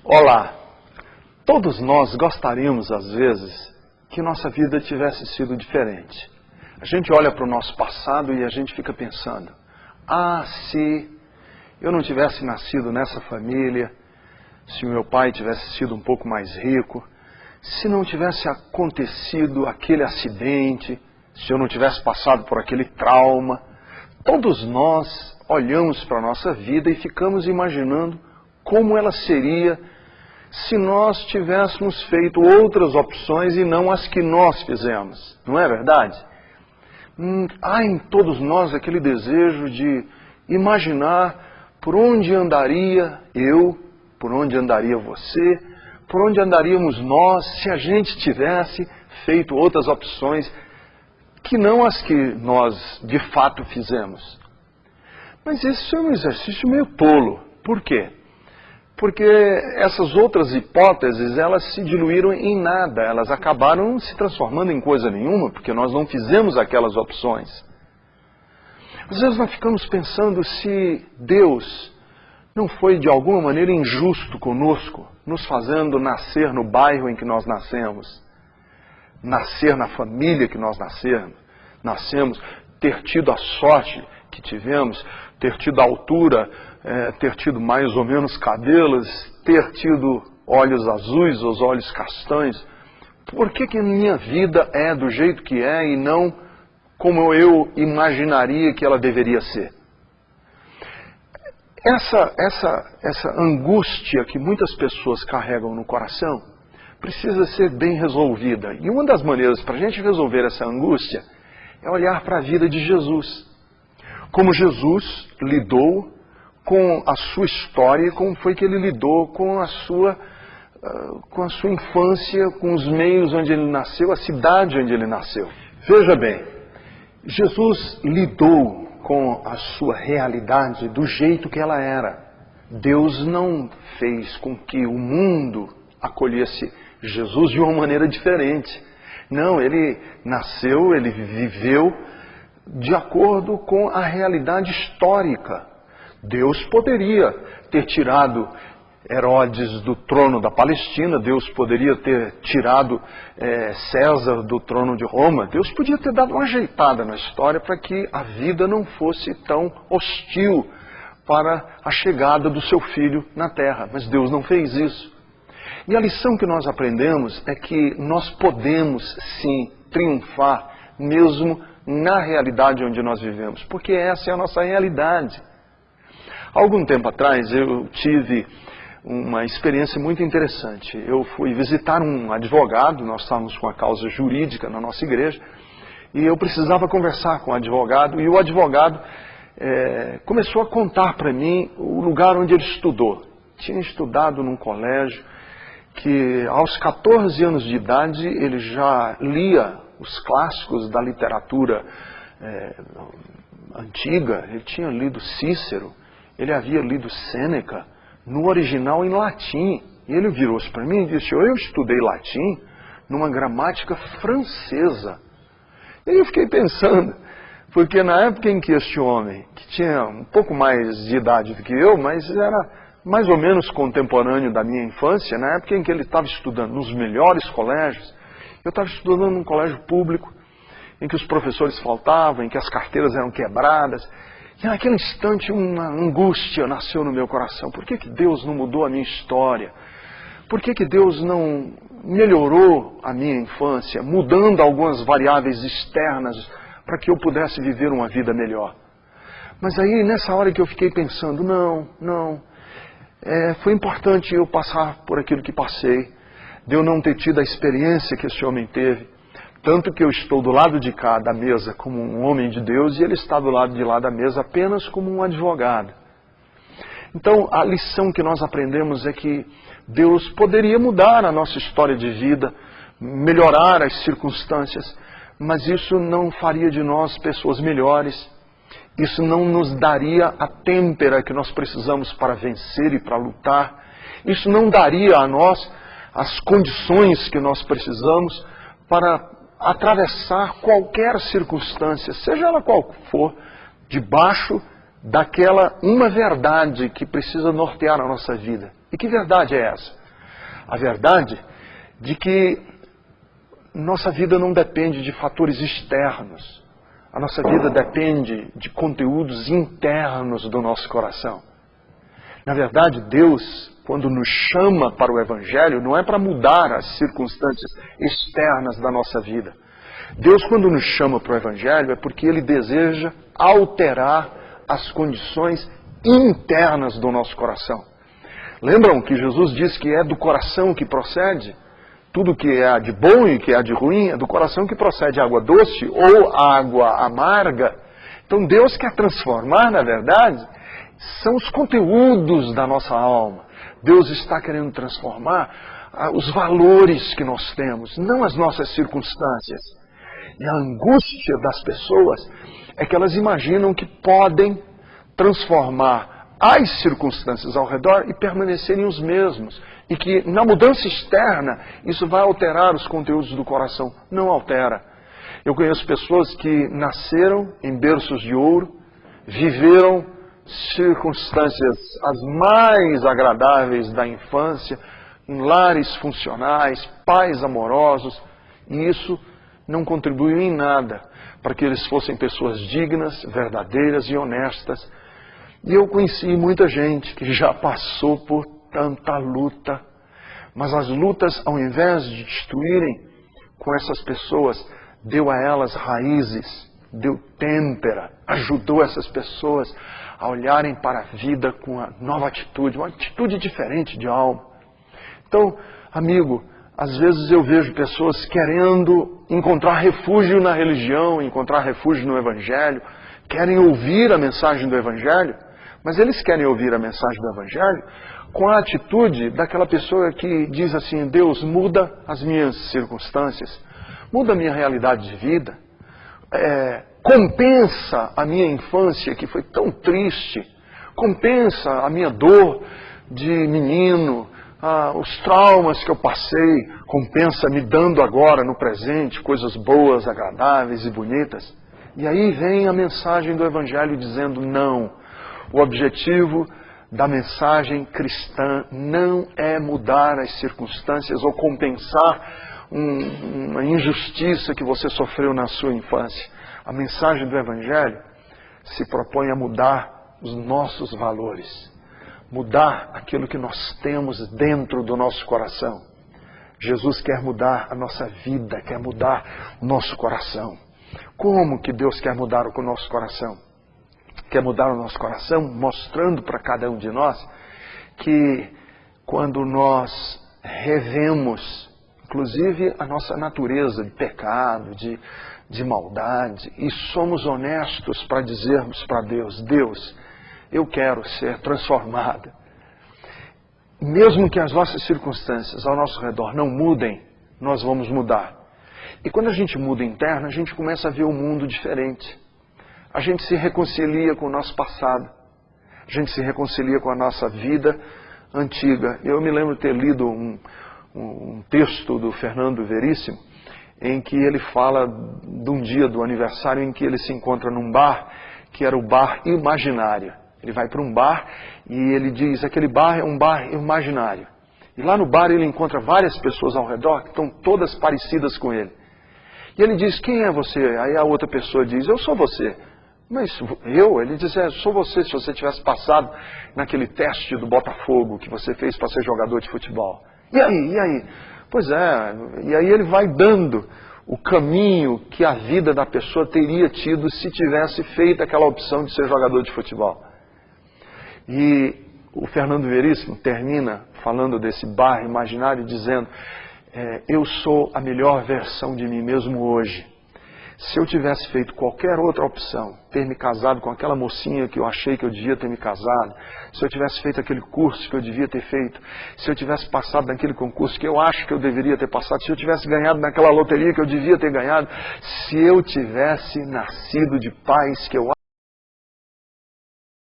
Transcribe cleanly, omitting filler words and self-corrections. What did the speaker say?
Olá! Todos nós gostaríamos, às vezes, que nossa vida tivesse sido diferente. A gente olha para o nosso passado e a gente fica pensando, se eu não tivesse nascido nessa família, se o meu pai tivesse sido um pouco mais rico, se não tivesse acontecido aquele acidente, se eu não tivesse passado por aquele trauma. Todos nós olhamos para a nossa vida e ficamos imaginando como ela seria se nós tivéssemos feito outras opções e não as que nós fizemos. Não é verdade? Há em todos nós aquele desejo de imaginar por onde andaria eu, por onde andaria você, por onde andaríamos nós se a gente tivesse feito outras opções que não as que nós de fato fizemos. Mas isso é um exercício meio tolo. Por quê? Porque essas outras hipóteses, elas se diluíram em nada, elas acabaram se transformando em coisa nenhuma, porque nós não fizemos aquelas opções. Às vezes nós ficamos pensando se Deus não foi de alguma maneira injusto conosco, nos fazendo nascer no bairro em que nós nascemos, nascer na família que nós nascemos, ter tido a sorte que tivemos, ter tido a altura, ter tido mais ou menos cabelos, ter tido olhos azuis ou olhos castanhos. Por que minha vida é do jeito que é e não como eu imaginaria que ela deveria ser? Essa angústia que muitas pessoas carregam no coração precisa ser bem resolvida. E uma das maneiras para a gente resolver essa angústia é olhar para a vida de Jesus. Como Jesus lidou com a sua história, como foi que ele lidou com a sua infância, com os meios onde ele nasceu, a cidade onde ele nasceu. Veja bem, Jesus lidou com a sua realidade do jeito que ela era. Deus não fez com que o mundo acolhesse Jesus de uma maneira diferente. Não, ele nasceu, ele viveu de acordo com a realidade histórica. Deus poderia ter tirado Herodes do trono da Palestina, Deus poderia ter tirado César do trono de Roma, Deus podia ter dado uma ajeitada na história para que a vida não fosse tão hostil para a chegada do seu filho na terra, mas Deus não fez isso. E a lição que nós aprendemos é que nós podemos sim triunfar mesmo na realidade onde nós vivemos, porque essa é a nossa realidade. Há algum tempo atrás eu tive uma experiência muito interessante. Eu fui visitar um advogado, nós estávamos com a causa jurídica na nossa igreja, e eu precisava conversar com o advogado, e o advogado começou a contar para mim o lugar onde ele estudou. Tinha estudado num colégio que aos 14 anos de idade ele já lia os clássicos da literatura antiga, ele tinha lido Cícero, ele havia lido Sêneca, no original em latim. E ele virou-se para mim e disse, eu estudei latim numa gramática francesa. E eu fiquei pensando, porque na época em que este homem, que tinha um pouco mais de idade do que eu, mas era mais ou menos contemporâneo da minha infância, na época em que ele estava estudando nos melhores colégios, eu estava estudando num colégio público, em que os professores faltavam, em que as carteiras eram quebradas. E naquele instante uma angústia nasceu no meu coração. Por que Deus não mudou a minha história? Por que Deus não melhorou a minha infância, mudando algumas variáveis externas para que eu pudesse viver uma vida melhor? Mas aí nessa hora que eu fiquei pensando, foi importante eu passar por aquilo que passei, de eu não ter tido a experiência que esse homem teve. Tanto que eu estou do lado de cá da mesa como um homem de Deus e ele está do lado de lá da mesa apenas como um advogado. Então a lição que nós aprendemos é que Deus poderia mudar a nossa história de vida, melhorar as circunstâncias, mas isso não faria de nós pessoas melhores. Isso não nos daria a têmpera que nós precisamos para vencer e para lutar. Isso não daria a nós as condições que nós precisamos para atravessar qualquer circunstância, seja ela qual for, debaixo daquela uma verdade que precisa nortear a nossa vida. E que verdade é essa? A verdade de que nossa vida não depende de fatores externos. A nossa vida depende de conteúdos internos do nosso coração. Na verdade, Deus, quando nos chama para o Evangelho, não é para mudar as circunstâncias externas da nossa vida. Deus, quando nos chama para o Evangelho, é porque Ele deseja alterar as condições internas do nosso coração. Lembram que Jesus disse que é do coração que procede? Tudo que há de bom e que há de ruim é do coração que procede água doce ou água amarga. Então Deus quer transformar, na verdade, são os conteúdos da nossa alma. Deus está querendo transformar os valores que nós temos, não as nossas circunstâncias. E a angústia das pessoas é que elas imaginam que podem transformar as circunstâncias ao redor e permanecerem os mesmos. E que na mudança externa isso vai alterar os conteúdos do coração. Não altera. Eu conheço pessoas que nasceram em berços de ouro, viveram circunstâncias as mais agradáveis da infância, em lares funcionais, pais amorosos, e isso não contribuiu em nada para que eles fossem pessoas dignas, verdadeiras e honestas. E eu conheci muita gente que já passou por tanta luta, mas as lutas, ao invés de destruírem com essas pessoas, deu a elas raízes, deu têmpera, ajudou essas pessoas a olharem para a vida com uma nova atitude, uma atitude diferente de alma. Então, amigo, às vezes eu vejo pessoas querendo encontrar refúgio na religião, encontrar refúgio no Evangelho, querem ouvir a mensagem do Evangelho, mas eles querem ouvir a mensagem do Evangelho com a atitude daquela pessoa que diz assim: Deus, muda as minhas circunstâncias, muda a minha realidade de vida, compensa a minha infância que foi tão triste, compensa a minha dor de menino, os traumas que eu passei, compensa me dando agora no presente coisas boas, agradáveis e bonitas. E aí vem a mensagem do Evangelho dizendo: não, o objetivo da mensagem cristã não é mudar as circunstâncias ou compensar uma injustiça que você sofreu na sua infância. A mensagem do Evangelho se propõe a mudar os nossos valores, mudar aquilo que nós temos dentro do nosso coração. Jesus quer mudar a nossa vida, quer mudar o nosso coração. Como que Deus quer mudar o nosso coração? Quer mudar o nosso coração mostrando para cada um de nós que quando nós revemos, inclusive a nossa natureza de pecado, de maldade, e somos honestos para dizermos para Deus: Deus, eu quero ser transformado. Mesmo que as nossas circunstâncias ao nosso redor não mudem, nós vamos mudar. E quando a gente muda interno, a gente começa a ver o mundo diferente. A gente se reconcilia com o nosso passado. A gente se reconcilia com a nossa vida antiga. Eu me lembro de ter lido um texto do Fernando Veríssimo, em que ele fala de um dia do aniversário em que ele se encontra num bar, que era o bar imaginário. Ele vai para um bar e ele diz: aquele bar é um bar imaginário. E lá no bar ele encontra várias pessoas ao redor que estão todas parecidas com ele. E ele diz: quem é você? Aí a outra pessoa diz: eu sou você. Mas eu? Ele diz: sou você, se você tivesse passado naquele teste do Botafogo que você fez para ser jogador de futebol. E aí? Pois é, e aí ele vai dando o caminho que a vida da pessoa teria tido se tivesse feito aquela opção de ser jogador de futebol. E o Fernando Veríssimo termina falando desse bar imaginário dizendo: eu sou a melhor versão de mim mesmo hoje. Se eu tivesse feito qualquer outra opção, ter me casado com aquela mocinha que eu achei que eu devia ter me casado, se eu tivesse feito aquele curso que eu devia ter feito, se eu tivesse passado naquele concurso que eu acho que eu deveria ter passado, se eu tivesse ganhado naquela loteria que eu devia ter ganhado, se eu tivesse nascido de pais que eu